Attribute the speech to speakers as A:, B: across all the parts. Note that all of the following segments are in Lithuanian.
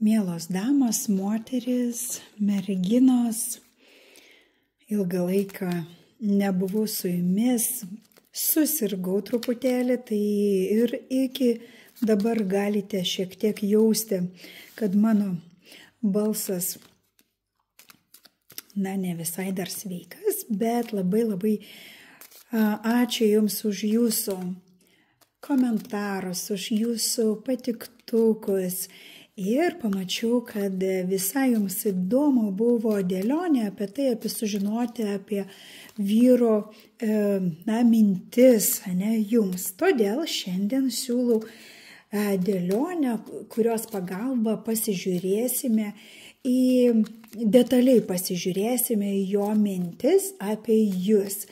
A: Mielos damos, moteris, merginos, ilgą laiką nebuvau su jumis, susirgau truputėlį, tai ir iki dabar galite šiek tiek jausti, kad mano balsas, ne visai dar sveikas, bet labai ačiū Jums už Jūsų komentarus, už Jūsų patiktukus. Ir pamačiau, kad visai Jums įdomu buvo dėlionė apie sužinoti apie vyro mintis, Jums. Todėl šiandien siūlau dėlionę, kurios pagalba detaliai pasižiūrėsime į jo mintis apie Jūs.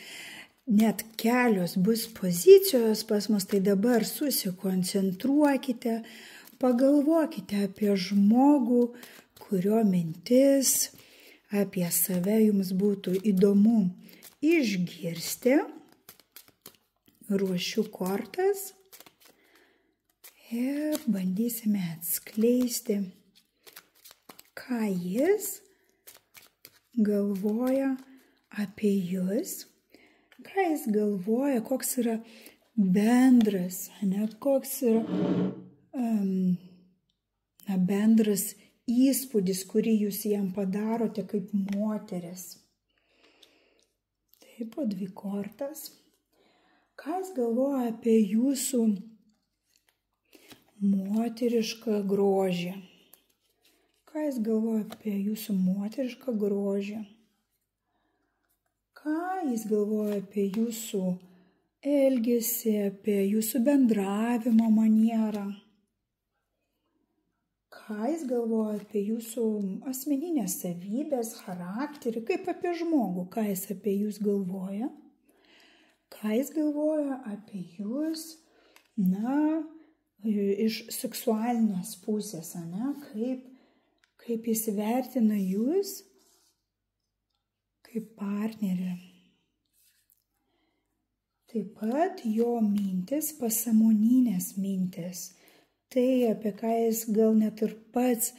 A: Net kelios bus pozicijos pas mus, tai dabar susikoncentruokite, pagalvokite apie žmogų, kurio mintis apie save Jums būtų įdomu išgirsti. Ruošiu kortas ir bandysime atskleisti, ką jis galvoja apie Jūs, ką jis galvoja, koks yra bendras, koks yra bendras įspūdis, kurį Jūs jam padarote kaip moteris. Taip, po 2 kortas. Ką jis galvoja apie Jūsų moterišką grožį? Ką jis galvoja apie Jūsų moterišką grožį? Ką jis galvoja apie Jūsų elgesį, apie Jūsų bendravimo manierą? Ką jis galvoja apie Jūsų asmeninės savybės, charakterį, kaip apie žmogų, ką jis apie Jūs galvoja? Ką jis galvoja apie Jūs, iš seksualinės pusės, kaip jis vertina Jūs kaip partnerį. Taip pat jo mintis, pasąmoninės mintis. Tai, apie ką jis gal net ir pats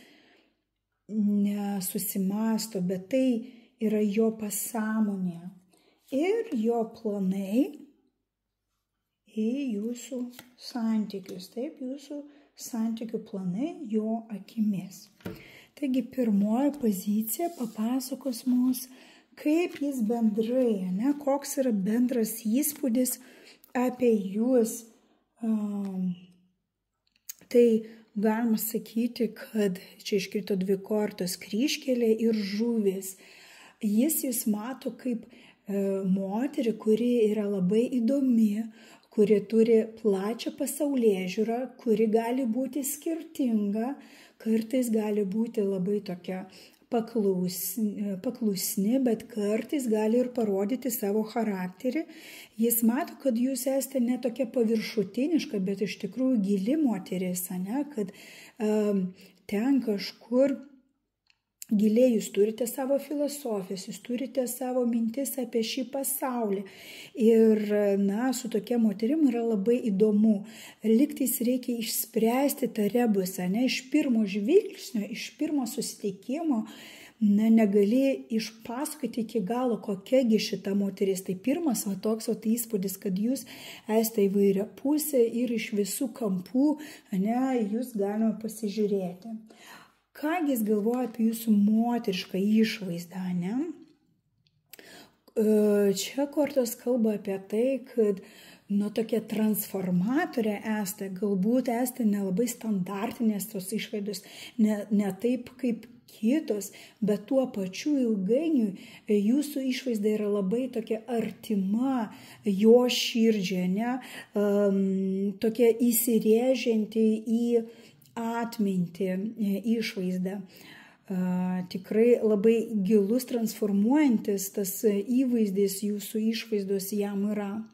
A: nesusimasto, bet tai yra jo pasąmonė ir jo planai į Jūsų santykius. Taip, Jūsų santykių planai jo akimis. Taigi, pirmoji pozicija papasakos mums, kaip jis bendrai, koks yra bendras įspūdis apie Jūs. Tai galima sakyti, kad čia iškrito 2 kortos, kryžkelė ir žuvis. Jis mato kaip moterį, kuri yra labai įdomi, kuri turi plačią pasaulėžiūrą, kuri gali būti skirtinga, kartais gali būti labai tokia paklusni, bet kartais gali ir parodyti savo charakterį. Jis mato, kad Jūs esate ne tokia paviršutiniška, bet iš tikrųjų gili moteris, kad ten kažkur giliai Jūs turite savo filosofijas, Jūs turite savo mintis apie šį pasaulį. Ir, su tokia moterim yra labai įdomu. Lygtais reikia išspręsti tą rebusą, iš pirmo žvilgsnio, iš pirmo susitikimo, negali išpasakoti iki galo, kokiagi šita moteris. Tai pirmas toks įspūdis, kad Jūs esate įvairia pusė ir iš visų kampų, Jūs galima pasižiūrėti. Ką jis galvoja apie Jūsų moterišką išvaizdą, Čia kortos kalba apie tai, kad tokia transformatorė esate, galbūt esate nelabai standartinės tos išvaizdos, ne taip kaip kitos, bet tuo pačiu ilgainiui Jūsų išvaizda yra labai tokia artima jo širdžiai, tokia įsirėžianti į atmintį išvaizdą. Tikrai labai gilus transformuojantis tas įvaizdis Jūsų išvaizdos jam yra.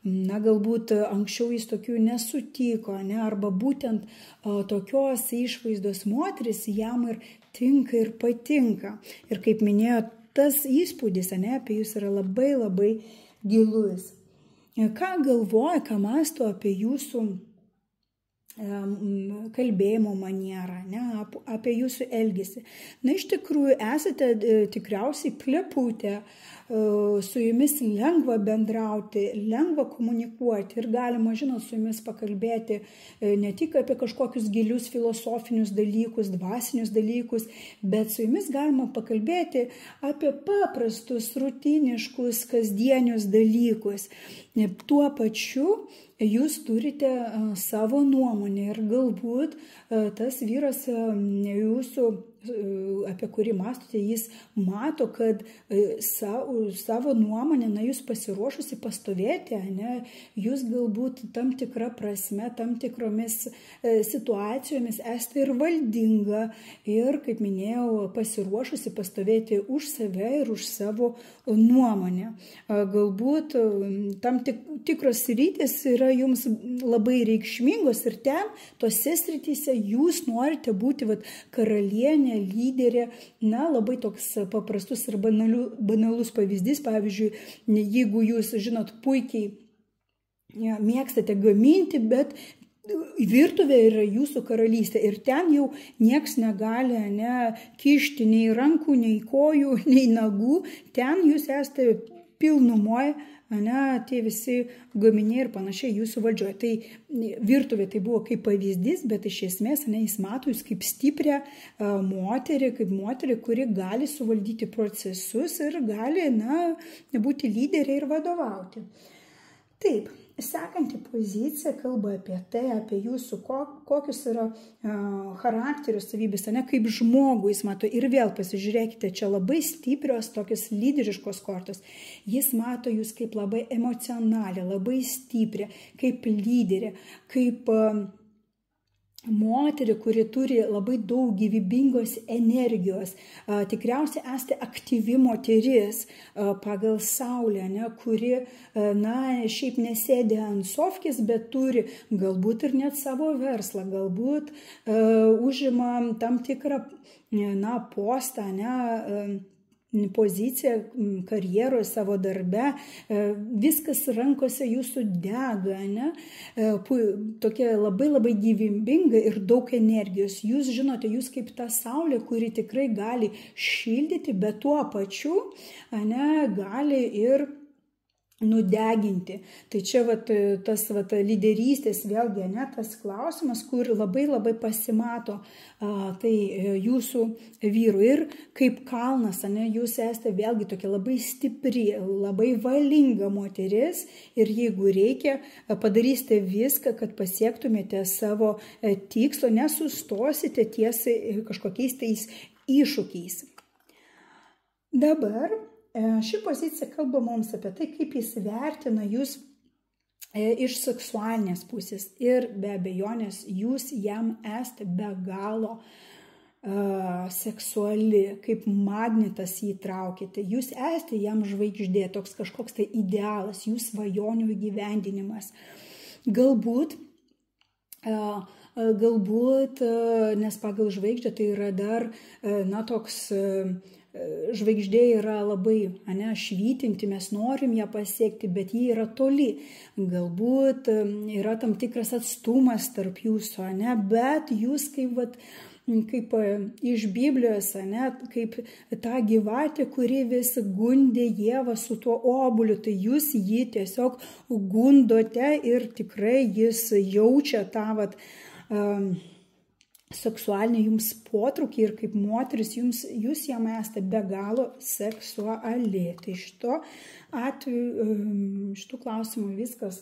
A: Galbūt anksčiau jis tokių nesutiko, arba būtent tokios išvaizdos moteris jam ir tinka ir patinka. Ir kaip minėjo, tas įspūdis apie Jūs yra labai gilus. Ką galvoja, ką mąsto apie Jūsų kalbėjimo manierą, ne, apie jūsų elgesį. Na, iš tikrųjų, esate tikriausiai pleputė, su jumis lengva bendrauti, lengva komunikuoti ir galima, žinot, su jumis pakalbėti ne tik apie kažkokius gilius filosofinius dalykus, dvasinius dalykus, bet su jumis galima pakalbėti apie paprastus, rutiniškus, kasdienius dalykus. Tuo pačiu jūs turite savo nuomonę ir galbūt tas vyras jūsų, apie kurį mąstote, jis mato, kad savo nuomonę, jūs pasiruošusi pastovėti, ne, jūs galbūt tam tikrą prasme, tam tikromis situacijomis esate ir valdinga ir, kaip minėjau, pasiruošusi pastovėti už save ir už savo nuomonę. Galbūt tam tikros sritys yra jums labai reikšmingos ir ten, tose srityse jūs norite būti karalienė, lyderė, labai toks paprastus ir banalus pavyzdys. Pavyzdžiui, jeigu jūs, žinot, puikiai mėgstate gaminti, bet virtuvė yra jūsų karalystė ir ten jau nieks negali kišti nei rankų, nei kojų, nei nagų, ten jūs esate pilnumoje, tie visi gaminiai ir panašiai jūsų valdžioje. Tai virtuvė tai buvo kaip pavyzdys, bet iš esmės jis mato jūs kaip stiprią moterį, kaip moterį, kuri gali suvaldyti procesus ir gali būti lyderė ir vadovauti. Taip, sekanti pozicija kalba apie tai, apie jūsų, kokius yra charakterio savybės, kaip žmogų jis mato. Ir vėl pasižiūrėkite, čia labai stiprios tokios lyderiškos kortos. Jis mato jūs kaip labai emocionalią, labai stiprią, kaip lyderę, kaip moterį, kuri turi labai daug gyvybingos energijos. Tikriausiai esate aktyvi moteris pagal Saulę, kuri, šiaip nesėdė ant sofkės, bet turi galbūt ir net savo verslą, galbūt užima tam tikrą, postą, poziciją karjeroje, savo darbe, viskas rankose jūsų dega, tokia labai gyvybinga ir daug energijos. Jūs žinote, jūs kaip ta saulė, kuri tikrai gali šildyti, bet tuo pačiu gali ir nudeginti. Tai čia tas lyderystės vėlgi, tas klausimas, kur labai pasimato tai jūsų vyrų. Ir kaip kalnas, jūs esate vėlgi tokia labai stipri, labai valinga moteris ir jeigu reikia, padarysite viską, kad pasiektumėte savo tikslo, nesustosite ties kažkokiais tais iššūkiais. Dabar ši pozicija kalba mums apie tai, kaip jis vertina jūs iš seksualinės pusės ir be abejonės jūs jam esate be galo seksuali, kaip magnetas jį traukite, jūs esate jam žvaigždė, toks kažkoks tai idealas, jų svajonių įgyvendinimas. Galbūt, nes pagal žvaigždę tai yra dar, toks žvaigždė yra labai švytinti, mes norim ją pasiekti, bet ji yra toli. Galbūt yra tam tikras atstumas tarp jūsų, bet jūs kaip iš Biblijos, kaip ta gyvatė, kuri vis gundė Ievą su tuo obuoliu, tai jūs jį tiesiog gundote ir tikrai jis jaučia tą seksualinį jums potraukį ir kaip moteris jūs jam esate be galo seksuali. Tai šitų klausimų viskas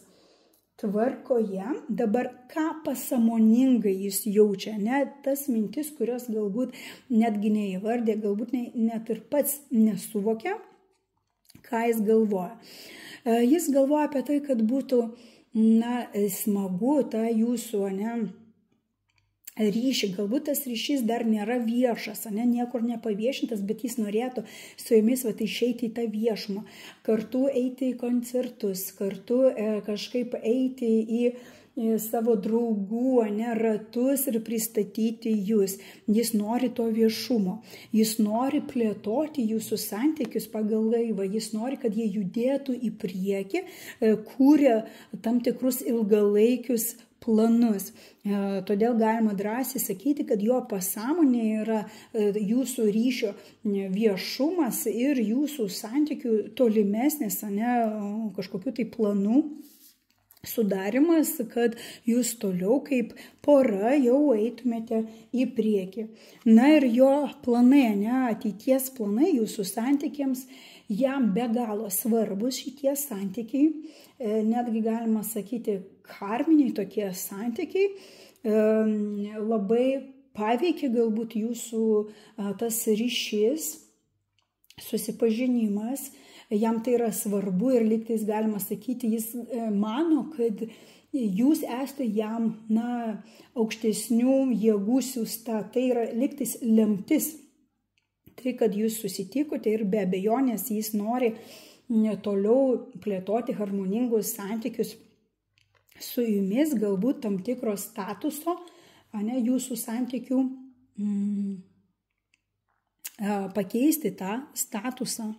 A: tvarkoje. Dabar ką pasąmoningai jis jaučia, tas mintis, kurios galbūt netgi neįvardė, galbūt net ir pats nesuvokia, ką jis galvoja. Jis galvoja apie tai, kad būtų smagu tą jūsų ryšį, galbūt tas ryšys dar nėra viešas, niekur nepaviešintas, bet jis norėtų su jumis išeiti į tą viešumą, kartu eiti į koncertus, kartu kažkaip eiti į savo draugų ratus ir pristatyti jūs. Jis nori to viešumo, jis nori plėtoti jūsų santykius pagal laivą, jis nori, kad jie judėtų į priekį, kūrė tam tikrus ilgalaikius planus. Todėl galima drąsiai sakyti, kad jo pasąmonė yra jūsų ryšio viešumas ir jūsų santykių tolimesnis, kažkokių tai planų sudarimas, kad jūs toliau kaip pora jau eitumėte į priekį. Na ir jo planai, ateities planai jūsų santykiams, jam be galo svarbus šitie santykiai, netgi galima sakyti karminiai tokie santykiai, labai paveikia galbūt jūsų tas ryšys, susipažinimas, jam tai yra svarbu ir lygtais galima sakyti, jis mano, kad jūs esate jam aukštesnių jėgų siųsta, tai yra lygtais lemtis. Tai, kad jūs susitikote ir be abejonės jis nori toliau plėtoti harmoningus santykius su jumis, galbūt tam tikro statuso, jūsų santykių pakeisti tą statusą.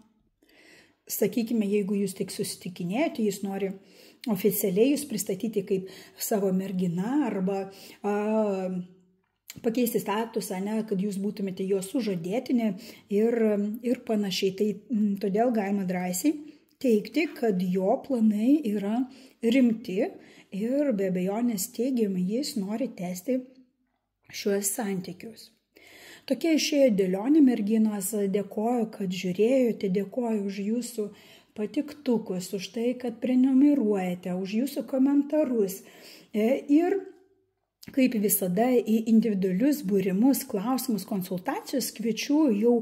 A: Sakykime, jeigu jūs tik susitikinėjate, jis nori oficialiai jūs pristatyti kaip savo mergina arba pakeisti statusą, kad jūs būtumėte jo sužadėtinė ir panašiai. Tai todėl galima drąsiai teigti, kad jo planai yra rimti ir be abejonės teigiamai jis nori tęsti šiuos santykius. Tokie išėjo dėlionė merginos, dėkoju, kad žiūrėjote, dėkoju už jūsų patiktukus, už tai, kad prenumeruojate, už jūsų komentarus. Ir kaip visada į individualius būrimus, klausimus, konsultacijos kviečiu jau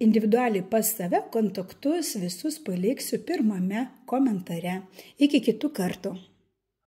A: individualiai pas save, kontaktus visus paliksiu pirmame komentare. Iki kitų kartų.